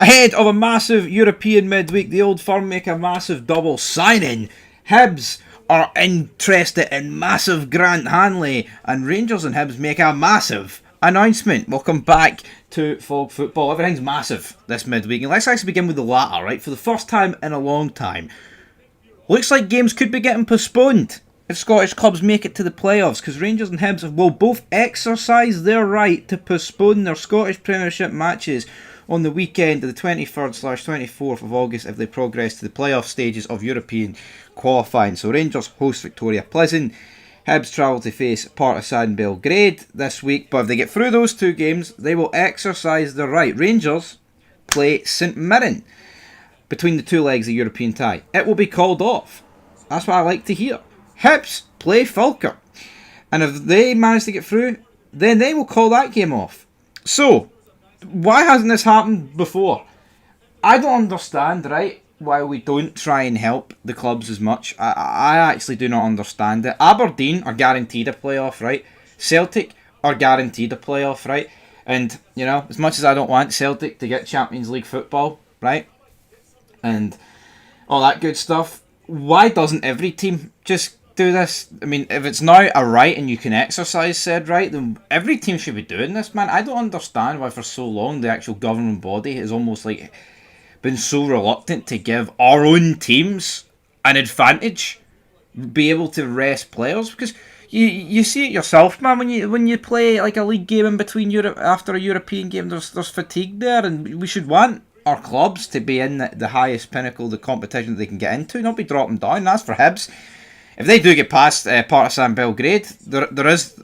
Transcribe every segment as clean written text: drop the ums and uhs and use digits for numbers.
Ahead of a massive European midweek, the Old Firm make a massive double signing. Hibs are interested in massive Grant Hanley, and Rangers and Hibs make a massive announcement. Welcome back to Fog Football. Everything's massive this midweek, and let's actually begin with the latter, right? For the first time in a long time, looks like games could be getting postponed if Scottish clubs make it to the playoffs, because Rangers and Hibs will both exercise their right to postpone their Scottish Premiership matches on the weekend of the 23rd/24th of August if they progress to the playoff stages of European qualifying. So Rangers host Victoria Pleasant, Hibs travel to face Partizan Belgrade this week, but if they get through those two games, they will exercise their right. Rangers play St Mirren between the two legs of European tie. It will be called off. That's what I like to hear. Hibs play Falkirk, and if they manage to get through, then they will call that game off. So, why hasn't this happened before? I don't understand, right, why we don't try and help the clubs as much. I actually do not understand it. Aberdeen are guaranteed a playoff, right? Celtic are guaranteed a playoff, right? And, you know, as much as I don't want Celtic to get Champions League football, right, and all that good stuff, why doesn't every team just do this? I mean, if it's now a right and you can exercise said right, then every team should be doing this, man. I don't understand why for so long the actual governing body has almost like been so reluctant to give our own teams an advantage, be able to rest players, because you see it yourself, man. When you play like a league game in between Europe after a European game, there's fatigue there, and we should want our clubs to be in the highest pinnacle of the competition that they can get into, not be dropping down. That's for Hibs. If they do get past Partizan Belgrade, there is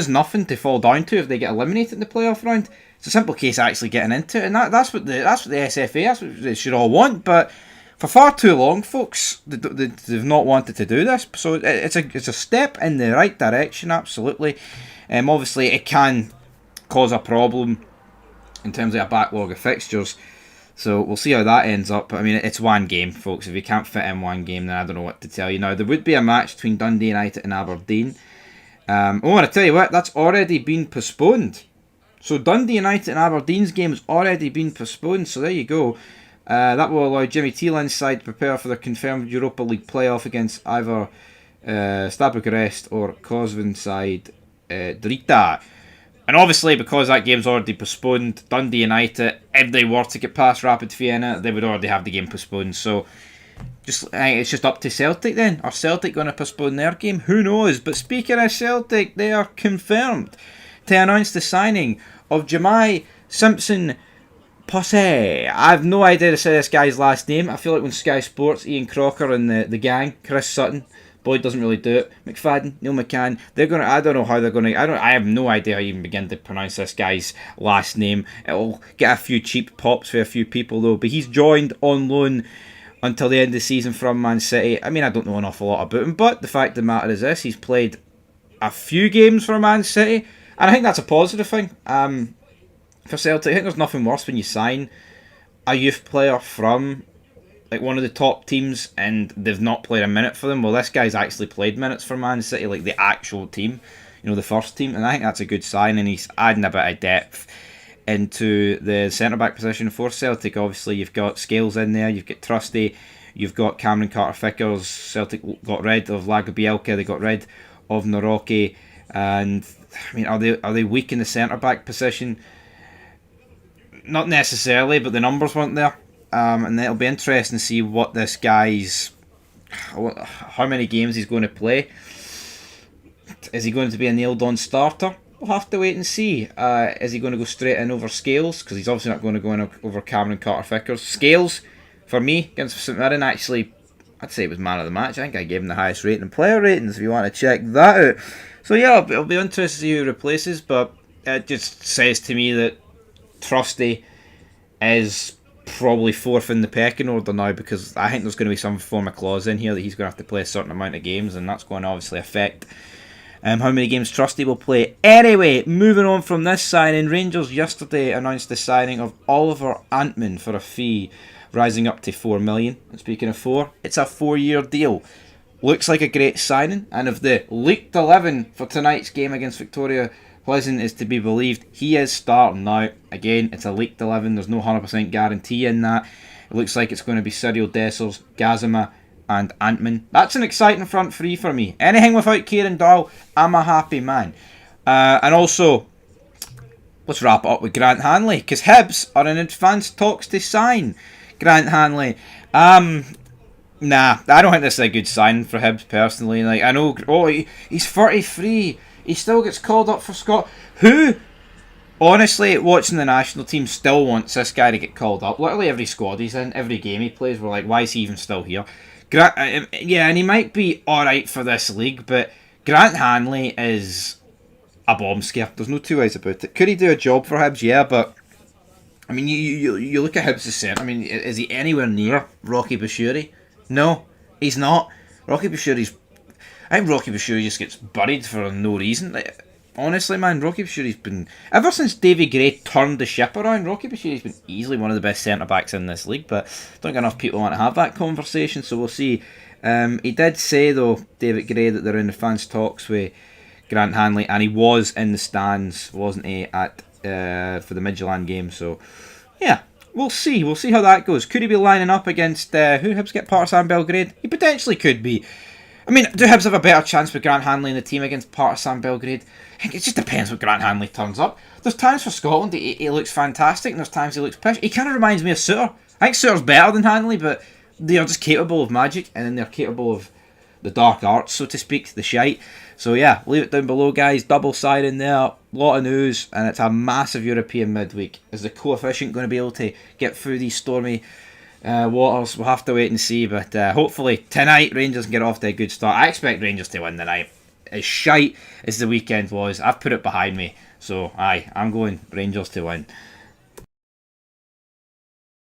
nothing to fall down to if they get eliminated in the playoff round. It's a simple case of actually getting into it, and that's what the SFA, that's what they should all want. But for far too long, folks, they've not wanted to do this. So it's a step in the right direction, absolutely. Obviously, it can cause a problem in terms of a backlog of fixtures. So we'll see how that ends up. I mean, it's one game, folks. If you can't fit in one game, then I don't know what to tell you. Now, there would be a match between Dundy United and Aberdeen. I want to tell you what, that's already been postponed. So Dundee United and Aberdeen's game has already been postponed. So there you go. That will allow Jimmy Teelin's side to prepare for their confirmed Europa League playoff against either Stade Bucharest or Kozvin side Drita. And obviously, because that game's already postponed, Dundee United, if they were to get past Rapid Vienna, they would already have the game postponed. So, it's just up to Celtic then. Are Celtic going to postpone their game? Who knows? But speaking of Celtic, they are confirmed to announce the signing of Jamai Simpson-Pusey. I have no idea to say this guy's last name. I feel like when Sky Sports, Ian Crocker and the gang, Chris Sutton, Boyd doesn't really do it, McFadden, Neil McCann, I don't know how they're going to, I have no idea how you even begin to pronounce this guy's last name. It'll get a few cheap pops for a few people though, but he's joined on loan until the end of the season from Man City. I mean, I don't know an awful lot about him, but the fact of the matter is this, he's played a few games for Man City, and I think that's a positive thing for Celtic. I think there's nothing worse when you sign a youth player from like one of the top teams and they've not played a minute for them. Well, this guy's actually played minutes for Man City, like the actual team, you know, the first team, and I think that's a good sign, and he's adding a bit of depth into the centre-back position for Celtic. Obviously, you've got Scales in there, you've got Trusty, you've got Cameron Carter-Vickers. Celtic got rid of Lagobielka, they got rid of Naroki, and I mean, are they weak in the centre-back position? Not necessarily, but the numbers weren't there. And it'll be interesting to see what this guy's, how many games he's going to play. Is he going to be a nailed-on starter? We'll have to wait and see. Is he going to go straight in over Scales? Because he's obviously not going to go in over Cameron Carter-Vickers. Scales, for me, against St Mirren, actually, I'd say it was man of the match. I think I gave him the highest rating in player ratings, if you want to check that out. So yeah, it'll be interesting to see who replaces, but it just says to me that Trusty is probably fourth in the pecking order now, because I think there's going to be some form of clause in here that he's going to have to play a certain amount of games, and that's going to obviously affect how many games Trusty will play. Anyway, moving on from this signing, Rangers yesterday announced the signing of Oliver Antman for a fee rising up to $4 million. And speaking of 4, it's a 4-year deal. Looks like a great signing, and of the leaked 11 for tonight's game against Victoria Pleasant is to be believed. He is starting now. Again, it's a leaked 11. There's no 100% guarantee in that. It looks like it's going to be Cyril Dessers, Gazima and Antman. That's an exciting front three for me. Anything without Kieran Doyle, I'm a happy man. And also, let's wrap it up with Grant Hanley, because Hibs are in advanced talks to sign Grant Hanley. Nah, I don't think this is a good sign for Hibs personally. Like, I know, he's 33. He still gets called up for Scotland. Who, honestly, watching the national team still wants this guy to get called up? Literally every squad he's in, every game he plays, we're like, why is he even still here? Yeah, and he might be alright for this league, but Grant Hanley is a bomb scare. There's no two ways about it. Could he do a job for Hibs? Yeah, but I mean, you look at Hibs' centre. I mean, is he anywhere near Rocky Bashiri? No, he's not. I think Rocky Bashiri just gets buried for no reason. Like, honestly, man, Rocky Bashiri's been... Ever since Davy Gray turned the ship around, Rocky Bashiri's been easily one of the best centre-backs in this league, but I don't get enough people want to have that conversation, so we'll see. He did say, though, David Gray, that they're in advanced talks with Grant Hanley, and he was in the stands, wasn't he, at for the Midtjylland game, so yeah. We'll see how that goes. Could he be lining up against who Hibs get, Partizan Belgrade? He potentially could be. I mean, do Hibs have a better chance with Grant Hanley in the team against Partizan Belgrade? I think it just depends what Grant Hanley turns up. There's times for Scotland he looks fantastic, and there's times he looks pish. He kind of reminds me of Suter. I think Suter's better than Hanley, but they are just capable of magic, and then they're capable of the dark arts, so to speak, the shite. So yeah, leave it down below, guys. Double side in there, lot of news, and it's a massive European midweek. Is the coefficient going to be able to get through these stormy waters? We'll have to wait and see, but hopefully tonight Rangers can get off to a good start. I expect Rangers to win tonight. As shite as the weekend was, I've put it behind me, so I'm going Rangers to win.